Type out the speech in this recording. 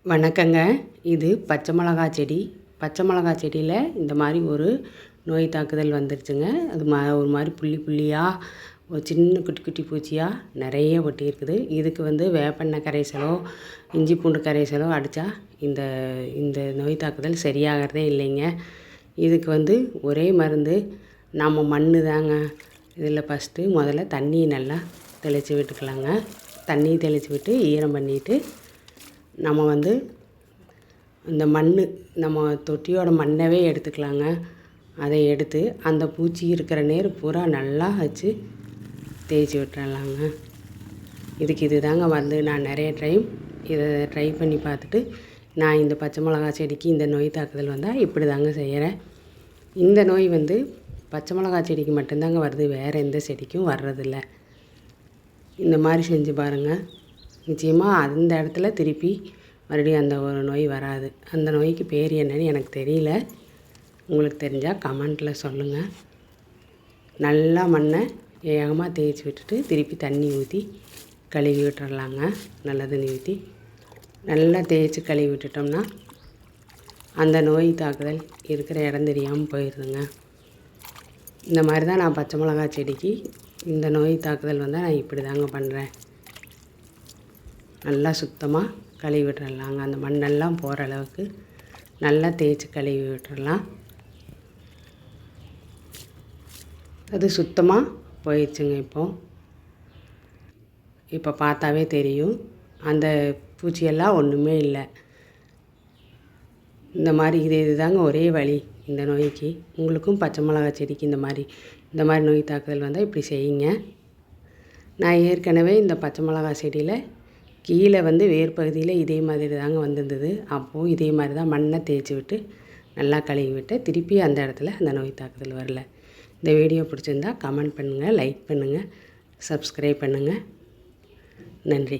வணக்கங்க. இது பச்சை மிளகா செடி. பச்சை மிளகா செடியில் இந்த மாதிரி ஒரு நோய் தாக்குதல் வந்துருச்சுங்க. அது ஒரு மாதிரி புள்ளி புள்ளியாக ஒரு சின்ன குட்டி குட்டி பூச்சியாக நிறைய ஒட்டியிருக்குது. இதுக்கு வேப்பெண்ணெய் கரைசலோ இஞ்சி பூண்டு கரைசலோ அடித்தா இந்த இந்த நோய் தாக்குதல் சரியாகிறதே இல்லைங்க. இதுக்கு ஒரே மருந்து நம்ம மண் தாங்க. இதில் முதல்ல தண்ணி நல்லா தெளித்து விட்டுக்கலாங்க. தண்ணி தெளித்து விட்டு ஈரம் பண்ணிவிட்டு நம்ம இந்த மண் நம்ம தொட்டியோட மண்ணவே எடுத்துக்கலாங்க. அதை எடுத்து அந்த பூச்சி இருக்கிற நேர் பூரா நல்லா வச்சு தேய்ச்சி விட்டுறலாங்க. இதுக்கு இது தாங்க நான் நிறைய டைம் இதை ட்ரை பண்ணி பார்த்துட்டு நான் இந்த பச்சை மிளகா செடிக்கு இந்த நோய் தாக்குதல் வந்தால் இப்படி தாங்க செய்கிறேன். இந்த நோய் பச்சை மிளகா செடிக்கு மட்டும்தாங்க வருது, வேறு எந்த செடிக்கும் வர்றதில்ல. இந்த மாதிரி செஞ்சு பாருங்கள். நிச்சயமாக அந்த இடத்துல திருப்பி மறுபடியும் அந்த ஒரு நோய் வராது. அந்த நோய்க்கு பேர் என்னன்னு எனக்கு தெரியல. உங்களுக்கு தெரிஞ்சால் கமெண்ட்டில் சொல்லுங்கள். நல்லா மண்ணை வேகமாக தேய்ச்சி விட்டுட்டு திருப்பி தண்ணி ஊற்றி கழுவி விட்டுறலாங்க. நல்ல தண்ணி ஊற்றி நல்லா தேய்ச்சி கழுவி விட்டுட்டோம்னா அந்த நோய் தாக்குதல் இருக்கிற இடம் தெரியாமல் போயிடுதுங்க. இந்த மாதிரி தான் நான் பச்சை மிளகா செடிக்கு இந்த நோய் தாக்குதல் வந்தால் நான் இப்படி தாங்க பண்ணுறேன். நல்லா சுத்தமாக கழுவி விட்டுறலாங்க. அந்த மண்ணெல்லாம் போகிற அளவுக்கு நல்லா தேய்ச்சி கழுவி விட்டுறலாம். அது சுத்தமாக போயிடுச்சுங்க. இப்போ பார்த்தாவே தெரியும், அந்த பூச்சியெல்லாம் ஒன்றுமே இல்லை. இந்த மாதிரி இது தாங்க ஒரே வழி இந்த நோய்க்கு. உங்களுக்கும் பச்சை மிளகா செடிக்கு இந்த மாதிரி நோய் தாக்குதல் வந்தால் இப்படி செய்யுங்க. நான் ஏற்கனவே இந்த பச்சை மிளகா செடியில் கீழே வேர் பகுதியில் இதே மாதிரி தாங்க வந்திருந்தது. அப்போது இதே மாதிரி தான் மண்ணை தேய்ச்சி விட்டு நல்லா கழுவி விட்டு திருப்பி அந்த இடத்துல அந்த நோய் தாக்குதல் வரல. இந்த வீடியோ பிடிச்சிருந்தா கமெண்ட் பண்ணுங்கள், லைக் பண்ணுங்கள், சப்ஸ்கிரைப் பண்ணுங்கள். நன்றி.